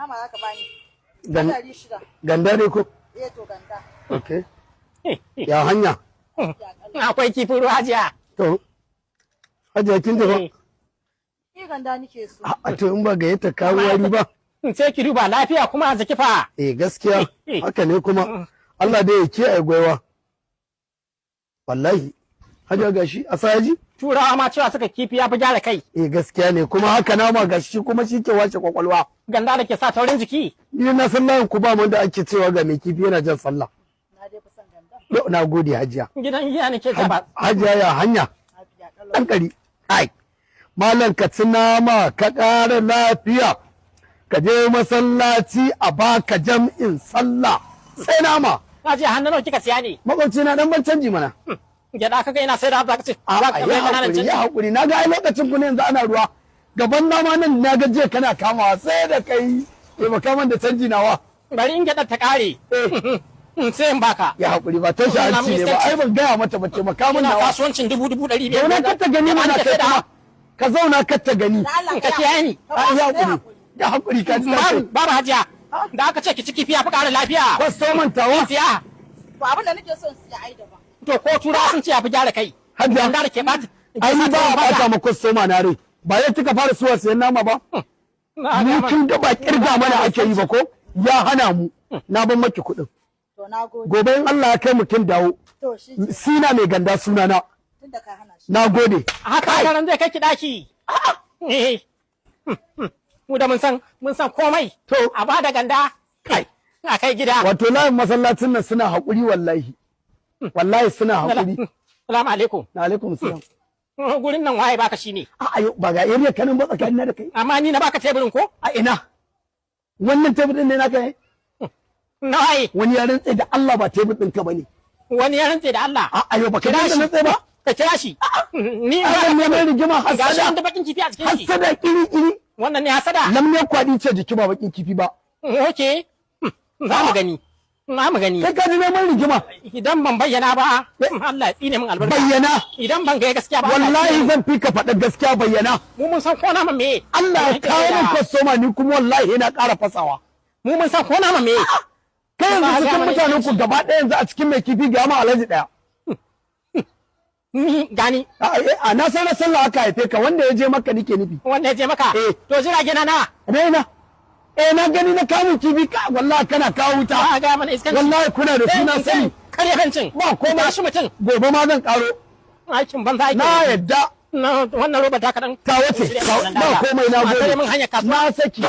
nama aka bani. Ganda ne ko? Eh to ganda. Okay. Ya hanya? Akwai kifin ruwa Hajiya. To. Hajiya kin tafi? Ni ganda nake so. A to in ba ga yata kawo wari ba. Sai ki duba lafiya kuma a zaki fa. Gaskiya haka ne kuma Allah dai ya kiyaye gwaiwa. Wallahi. Hajiya gashi a sayaji? Turawa ma cewa suka kifi ya fi gyara kai. Gaskiya ne kuma haka nama gashi kuma shi ke wace kwakwalwa. Ganda da ke sa taurin jiki. Ni na san layin ku ba mu da ake cewa ga mai kifi yana jan sallah. Na dai fi son ganda. Na gode Hajiya. Gidan giya ne ke ba. Hajiya ya hanya. Ɗan ƙari. Ai. Malam ka ci nama ka ƙara lafiya. Ka je masallaci a baka jam'in sallah. Sai nama. Hajiya hannu nawa kika siya ne? Makwabci na dan ban canji mana. Gyaɗa kaga ina sai da za ka ce. Ya haƙuri na ga ai lokacin ku ne yanzu ana ruwa. Gaban nama nan na ga jiya kana kamawa sai da kai. Taimaka man da canji nawa. Bari in gyaɗa ta ƙare. Sai in baka. Ya haƙuri ba ta sha'anci ne ba ai ban gaya mata ba taimaka min nawa. Ina kasuwancin 2,500. Zauna kar ta gani mana kai kuma. Ka zauna kar ta gani. Ka kiyaye ni. Ya haƙuri. Ya haƙuri ka ji tashi. Babu Hajiya. Da aka ce ki ci kifi ya fi ƙara lafiya. Kwastoman tawa. Siya. To abin da nake son siya ai daban. To ko tura sun ce ya fi gyara kai. Hajiya. Da ke ɓata. Ai ni ba a ɓata ma kwastoma na rai. Ba ya kika fara suwa sayan nama ba. Ni kin ga ba kirga mana ake yi ba ko? Ya hana mu. Na ban maki kuɗin. To na gode. Gobe in Allah ya kai mu kin dawo. To shi. Sina mai ganda sunana. Tunda ka hana shi. Na gode. Haka ran zai kai ki daki. Mu da mun san komai. To a ba da ganda. Kai. A kai gida. Wato layin masallacin nan suna haƙuri wallahi. Wallahi suna haƙuri. Salamu alaikum. Na alaikum salam. Gurin nan waye baka shi ne. A'a ba ga area kanin ba tsakanin da kai. Amma ni na baka teburin ko? A ina. Wannan teburin ne naka ne? Na waye. Wani ya rantse da Allah ba tebur ɗinka ba ne. Wani ya rantse da Allah. A'a yau ba ka da rantse ba. Ka kira shi. Ni ba ne mai rigima hasada. Gashi hasada. da bakin kifi a cikin shi. Hasada kiri. Wannan ne hasada. Lam ne kwadi ce jiki ba bakin kifi ba. Okay. Za mu gani. Na mu gani. Kai ka ji neman rigima. Idan ban bayyana ba, Allah ya tsine min albarka. Bayyana. Idan ban ga gaskiya ba. Wallahi zan fi ka faɗa gaskiya bayyana. Mu mun san ko nama me. Allah ya kawo min kwastoma ni kuma wallahi yana ƙara fasawa. Mu mun san ko nama me. Kai yanzu cikin mutanen ku gaba ɗaya yanzu a cikin mai kifi ga ma alaji ɗaya. Ni gani. A na san sallah aka haife ka wanda ya je maka nike nufi. Wanda ya je maka? To jirage na. Raina. Na gani na kamun kifi wallahi kana kawo wuta. Ba ga mana iskanci. Wallahi kuna da suna sani. Kare hancin. Ba komai. Shi mutum. Gobe ma zan karo. Aikin banza aiki. Na yadda. Wannan roba ta kaɗan. Ta wace. Ba komai na gode. Mun hanyar kasuwa. Na saki.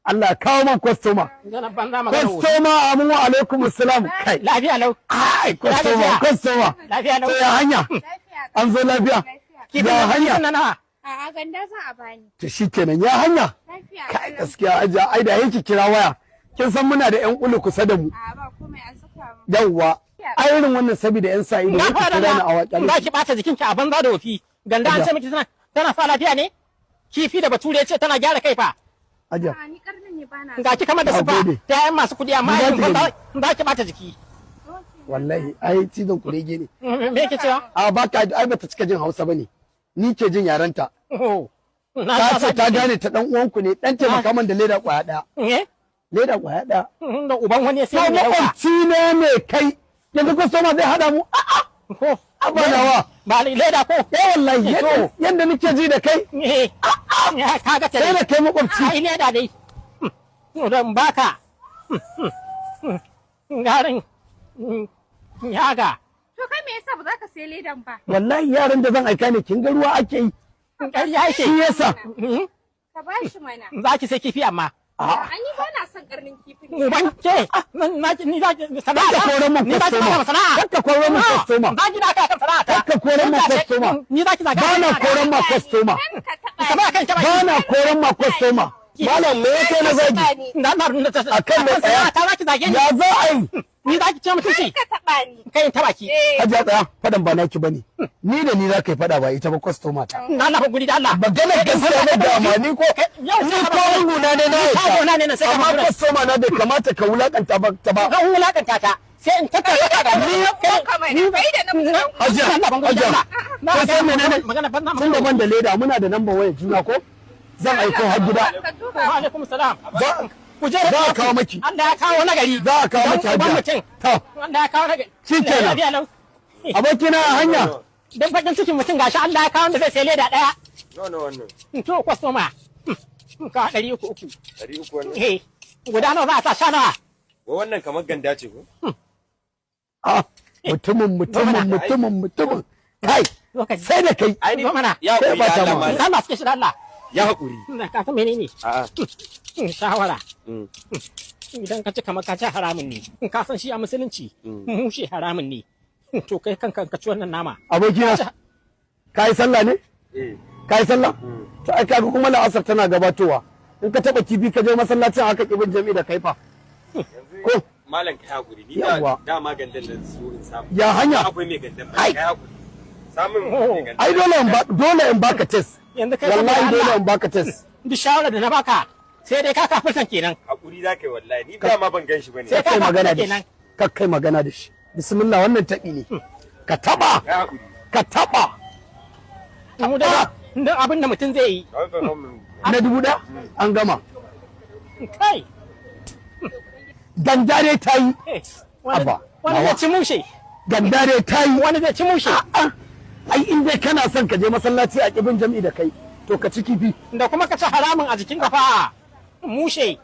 Allah kawo man kwastoma. Kwastoma amin wa alaikum assalam. Kai. Lafiya lau. Ai kwastoma. Lafiya lau. Ya hanya. An zo lafiya. Ya hanya. A'a ganda za a bani. To shikenan ya hanya. Lafiya. Kai gaskiya aja ai da yake kira waya. Kin san muna da ƴan ulu kusa da mu. A'a ba komai an saka mu. Yawwa. Ai irin wannan saboda ƴan sa'i da yake kira ni a waƙa. Ba ki bata jikinki a banza da wofi. Ganda an ce miki tana sa lafiya ne? Kifi da bature ya ce tana gyara kai fa. Aja. A'a ni karnin ne bana. Ga ki kamar da sufa ta ƴan masu kuɗi amma yin banza ba ki bata jiki. Wallahi ai cizon kurege ne. Me yake cewa? A ba ka ai bata cika jin Hausa bane. Ni ke jin yaranta. Ta ce ta gane ta dan uwanku ne dan taimaka man da leda kwaya daya. Leda kwaya daya. Da uban wani sai ne dauka. Ci ne me kai. Yanzu ko soma zai hada mu. Ko abanawa. Ba leda ko? Wallahi yanda nake ji da kai. Kaga ta. Sai da kai makwabci. Ai leda dai. Dan baka. Garin. Yaga. To kai me yasa ba za ka sai ledan ba? Wallahi yaran da zan aika ne kin ga ruwa ake yi. Ƙarya yake. Shi yasa. Ka ba shi mana. Za ki sai kifi amma. An yi ba na son karnin kifi. Uban ke. Ni za ki sana'a. Kakka koren mun kwastoma. Kakka koren mun kwastoma. Za ki na kan sana'a. Kakka koren mun kwastoma. Ni za ki zaga. Ba na koren ma kwastoma. Ba na koren ma kwastoma. Malam me yake na zagi? Akan da tsaya. Ta za ki zage ni. Ya za a yi? Ni za ki ce mutunci. Ka taɓa ni. Kai taba ki. Hajiya tsaya fadan ba naki bane. Ni da ni za ka yi fada ba ita ba kwastoma ta. Na lafa guri da Allah. Maganar gaskiya na da ma ni ko. Yau sai ko nuna ne na yi. Ka gona ne na sai ka amma kwastoma na bai kamata ka wulakanta ba ta ba. Ka wulakanta ta. Sai in tattara ka da ni bai da nan. Hajiya Hajiya. Na ga menene magana ban na. Tun da ban da leda muna da number waya juna ko? Zan aiko har gida. Wa alaikum salam. kujerar za a kawo maki Allah ya kawo nagari za a kawo maki don uban hajiya mutum to Allah ya kawo nagari Shikenan. Lafiya lau. abokina a hanya don fakin cikin mutum gashi Allah ya kawo wanda zai sai leda daya nawa wannan to kwastoma ka 300 300 wannan eh guda nawa za a sa sha nawa wa wannan kamar ganda ce ko a mutumin kai lokaci sai da kai ai ni Zo mana. ya Sai hakuri ba da ta Allah mu. malam Allah suke shi da Allah ya hakuri ka san menene a'a shawara Mm. idan ka ci kamar ka ci haramun ne ka san shi a musulunci mushe haramun ne to kai kanka ka ci wannan nama abokina ka yi sallah ne eh ka yi sallah ta aka ga kuma la'asar tana gabatowa in ka taba kifi ka je masallacin haka kibin jami'i da kaifa ko malam ka hakuri ni Yawwa. da ma gandan da su in samu ya hanya akwai mai gandan ba Ai. ka hakuri samun Oh. mai gandan ai dole in baka test yanzu kai wallahi saboda dole Allah, in baka test duk shawara da na baka sai dai ka kafirtan kenan hakuri za ka yi wallahi ni da ma ban gan shi bane Sai kai ka magana kafirta da kenan. shi kai magana da shi bismillah wannan taɓi ne ka taba ka hakuri ka taba mu da duk abin da mutum zai yi na 1000 an gama kai gandare ta yi wani Abba, wani nawa. zai ci mushe gandare ta yi wani zai ci mushe ai in dai kana son ka je masallaci a kibin jami'i da kai to ka ci kifi da kuma ka ci haramun a jikin kafa mushe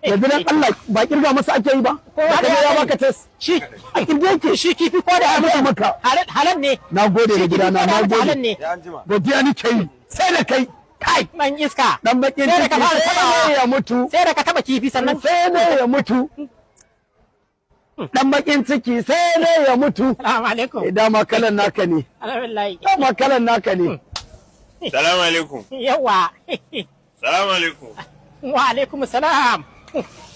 yanzu dan Allah ba kirga masa ake yi ba Kowa da da kaje ya ya sani. baka test shi a kirga yake shi kifi ko da ya mutu mutu maka. halal ne na gode da Shi kifi gidana ko da na ya mutu halal gode ne ya anjima godiya nake yi sai da kai kai dan iska dan bakin sai da ka ciki fara sai tabawa ya mutu sai da ka taba kifi sannan sai ne ya mutu dan bakin ciki sai ne ya mutu assalamu alaikum dama kalan naka ne alhamdulillah dama kalan naka ne salamu alaikum yawa salamu alaikum wa alaikum salam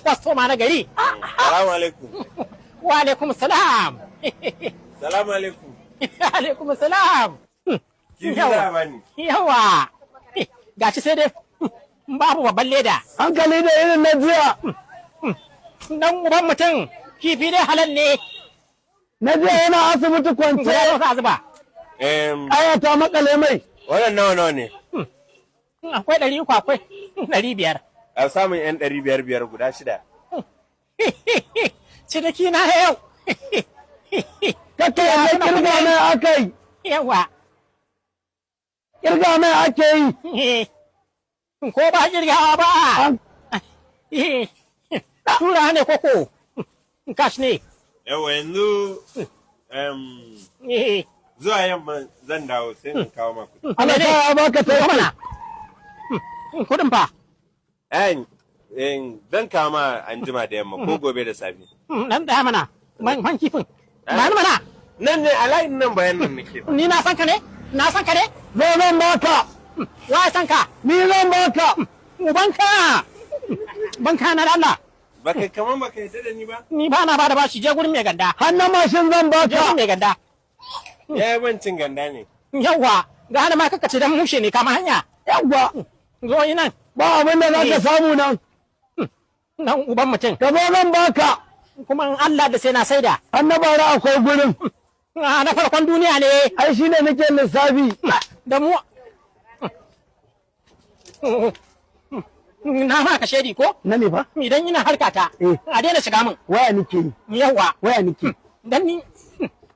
wasu ma na gari salamu alaikum wa alaikum salam salamu alaikum alaikum salam kifi za a bani yawa gashi sai dai babu babban leda hankali da irin na jiya dan uban mutum kifi dai halal ne na jiya yana asibiti kwance guda nawa za a zuba aya ta makale mai wannan nawa ne akwai 300 akwai 500 a samun yan 500 guda 6 ciniki na yau kake yadda kirga mai aka yi yawa kirga mai ake yi ko ba kirgawa ba tura ne koko cash ne yawa yanzu zuwa yamma zan dawo sai in kawo ma kuɗi ana kawo baka ta mana kudin fa zan kawo ma an jima da yamma ko gobe da safe dan daya mana man kifin ba ni mana nan ne a layin nan bayan nan nake ni na san ka ne na san ka ne zo zan baka wa san ka ni zan baka ubanka banka na da Allah baka kaman baka yadda da ni ba ni ba na ba da bashi je gurin mai ganda hannun mashin zan je gurin baka mai ganda ya yi bancin ganda ne yawa ga hana ma kaka ce dan mushe ne kama hanya yawwa zo yi nan ba abin da za ka samu nan nan uban mutum ka zo zan baka kuma in Allah da sai na saida annabara akwai gurin na farkon duniya ne ai shi ne nake lissafi da mu na ma ka shedi ko na ne fa idan ina harkata a daina shiga min waya nake yi yawa waya nake dan ni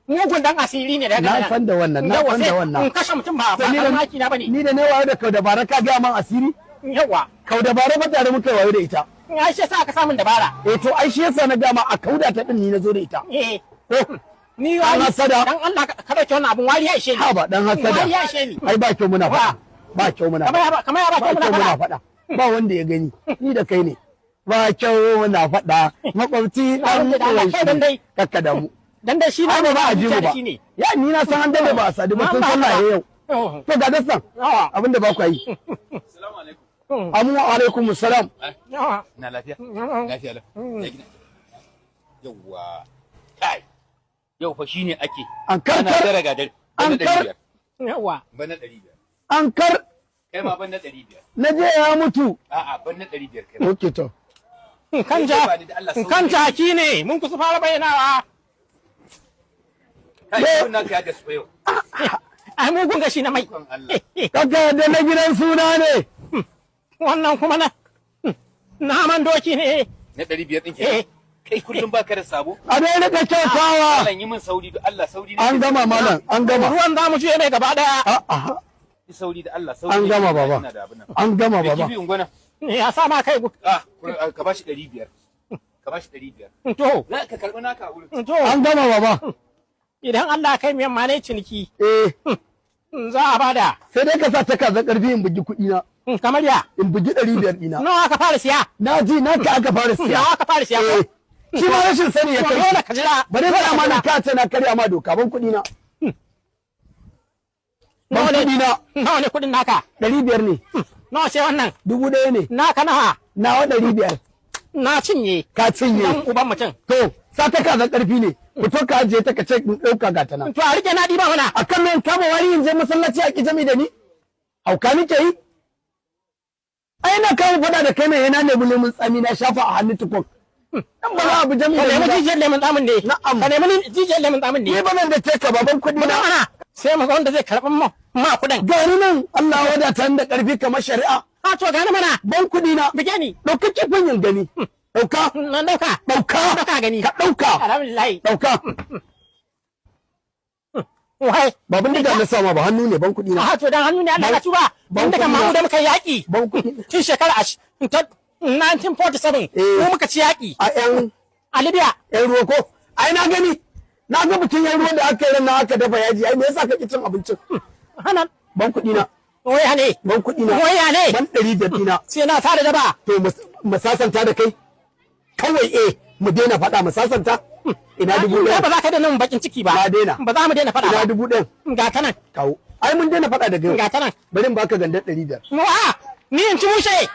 mugun dan asiri ne da na san da wannan na san da wannan in kashe mutum ba ni ba da maki na bane ni da ne wayo da kau dabara ka ga man asiri yawa kau dabara ba tare muka wayo da ita ya shi sa ka samun dabara to ai shi yasa na gama a kauda ta din ni na zo da ita ni Dan hasada. dan Allah ka dauke wannan abun wari ya ishe ni ha ba dan hasada wari ya ishe ni ai ba kyau muna faɗa ba kyau muna faɗa kamar ya ba ba kyau muna faɗa ba wanda ya gani ni da kai ne ba kyau muna faɗa makwabci dan da Allah, kai dan dai. kakka da mu dan dai shi ai ba a ji mu ba shi ne ya ni na san an dade ba a sadu ba tun sallah ya yau to ga dasan yawa abinda ba ku yi assalamu alaikum amu alaikum salam yawa na lafiya lafiya la ya gina yawwa kai yau fa shine ake an ana karkar dara gadar an kar yawa bana 500 an kar kai ma bana 500 na je ya mutu a'a bana 500 kai okay to kan jaki ne mun kusa fara bayyanawa kai yau na ka da su yau ai mugun gashi na mai kon Allah kaka da na gidan suna ne wannan kuma na naman doki ne. Na 500 ɗin Eh. ke. Kai kullum baka da sabo. a dai rika kyautawa Malam yi min sauri da Allah sauri. an gama malam an gama Ruwan za mu je mai gaba daya. a'a Yi sauri da Allah sauri. an gama baba Ina da abin nan. an gama Me baba kifi ungwana? Ya sa ma kai. Ka bashi 500. Ka bashi 500. To, Za ka karɓi naka a wurin. to, an gama baba idan Allah kai miyan ma ne ciniki, eh za a bada. sai dai ka sa ta kaza karfi in bugi kuɗi na Kamar ya. in bugi 500 ɗina Nawa aka fara siya? na ji na ka aka fara siya Nawa aka fara siya? eh shi ma rashin sani ya To, kai dole ka jira. bari ka ma na ka ce na karya ma doka ban kuɗi na ban Nawa kuɗi ne? na Nawa ne kudin naka? 500 ne Nawa sai wannan? 1000 ne Naka nawa? nawa 500 Na cinye. ka cinye Dan uban mutum. to sa ta kaza karfi ne fito ka ajiye ta ka ce in ɗauka gata nan To, a rike na ɗiba mana. akan me kama wani in je masallaci a kijami da ni hauka nake yi ai na kawo fada da kai ne yana nemi lemun tsami na shafa a hannun tukun dan ba za a bi jami Ka da nemi ni ba. jijiyar lemun tsamin ne. Na'am. Ka nemi jijiyar lemun tsamin ne. ni ba nan da ce ka baban kuɗi Mu na mana. Sai mu ga wanda zai karɓi ma kuɗin. gani nan Allah ya wadata ni da ƙarfi kamar shari'a A to gani mana. ban kuɗi na Bige ni. ɗauka kifin yin gani ɗauka Na ɗauka. ɗauka Ɗauka gani. ka ɗauka Alhamdulillah. ɗauka Wai. babin da na sama ba hannu ne ban kuɗi na A to dan hannu ne Allah ka tuba. Ban Tun daga kuɗi na. mamu da muka yaƙi. ban kuɗi Tun shekara 1947. Mu muka ci yaƙi. a ƴan A Libya. ƴan ruwa ko ai na gani na ga bikin ƴan ruwa da aka yi ran na aka dafa yaji ai me yasa ka ki cin abincin Hanan. ban kuɗi na Waya ne. ban kuɗi na Waya ne. ban 100 ɗina Sai na tare da ba. to mu sasanta da kai kawai mu daina faɗa mu sasanta ina dubu Ba ɗaya za ka daina mun bakin ciki ba. Na daina. Ba za mu daina faɗa ina ba. dubu ɗaya Ga ta nan. kawo ai mun daina faɗa da Ga kai ta nan. bari in baka gandar 500 Wa! Ni in ci mushe.